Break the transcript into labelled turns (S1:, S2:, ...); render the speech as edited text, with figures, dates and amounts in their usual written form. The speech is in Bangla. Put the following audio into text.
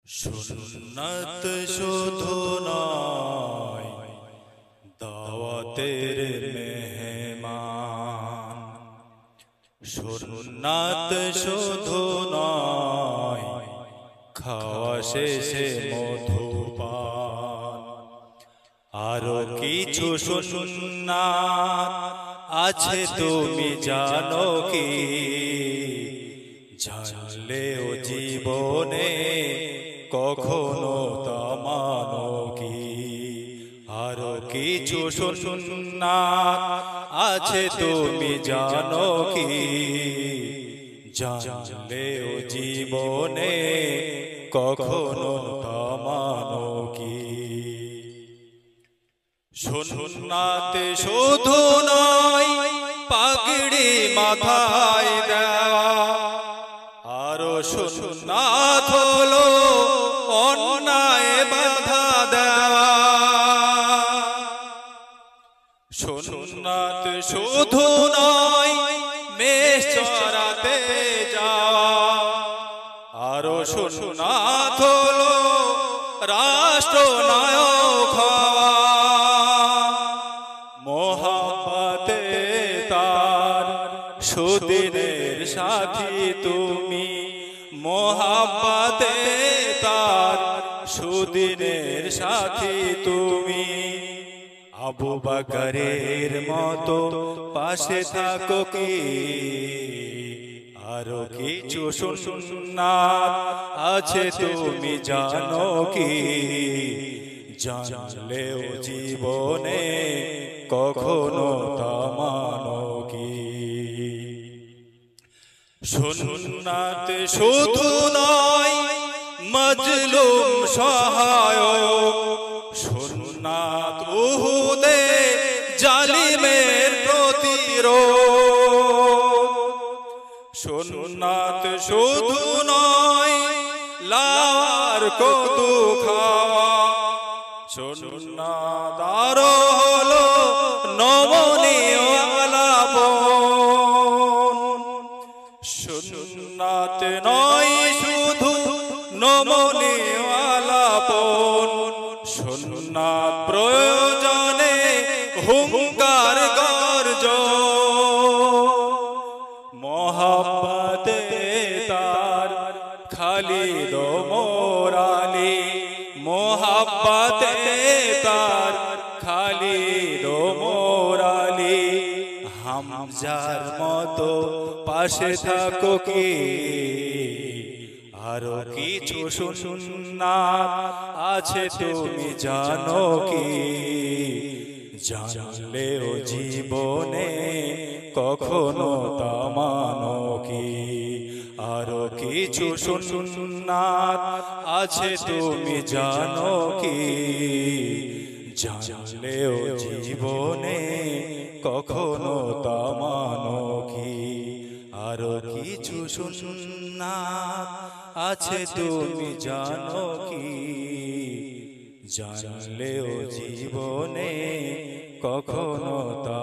S1: সুন্নাত শুধু নয় দাওয়াতের মেহমান। সুন্নাত শুধু নয় খাওয়া শেষে মধুপান। আরো কিছু সুন্নাত আছে তুমি জানো কি? জানলেও জীবনে কখনো তা মানো কি? আরো কিছু সুন্নাত আছে তুমি জানো কি? জানলেও জীবনে কখনো তা মানো কি? সুন্নাত শুধু নয় পাগড়ি মাথায় দেওয়া, আরো সুন্নাত হলো অন্যায় বাধা দেওয়া। সুন্নাত শুধু নয় মেষ চরাতে যাওয়া, আরো সুন্নাত হলো রাষ্ট্রনায়ক হওয়া। মোহাব্বতে তার সুদিনের সাথী তুমি, মোহাব্বতে তার সুদিনের সাথী তুমি। আবু বকরের মতো পাশে থাকো কি? আরো কিছু সুন্নাত আছে তুমি জানো কি? জানলেও জীবনে কখনো তা মানো কি? সুন্নাত শুধু নয় মজলুম সহায়ক, সুন্নাত উহুদে জালিমের প্রতিরোধ। সুন্নাত শুধু নয় লার কদু খাওয়া, সুন্নাত আরো হলো নমনীয় আলাপন। সুন্নাত নয় শুধু নমনীয় আলাপন, সুন্নাত প্রয়োজনে হুঙ্কার গর্জন। মোহাব্বতে তার খালিদ ওমর আলী, মোহাব্বতে তার খালিদ ওমর আলী। হামজার মতো পাশে থাকো কি? আরো কিছু সুন্নাত আছে তুমি জানো কি? জানলেও জীবনে কখনো তা মানো কি? আরো কিছু সুন্নাত আছে তুমি জানো কি? জানলেও জীবনে কখনো তা মানো কি? আরো কিছু সুন্নাত আছে তুমি জানো কি? জানলেও জীবনে কখনো তা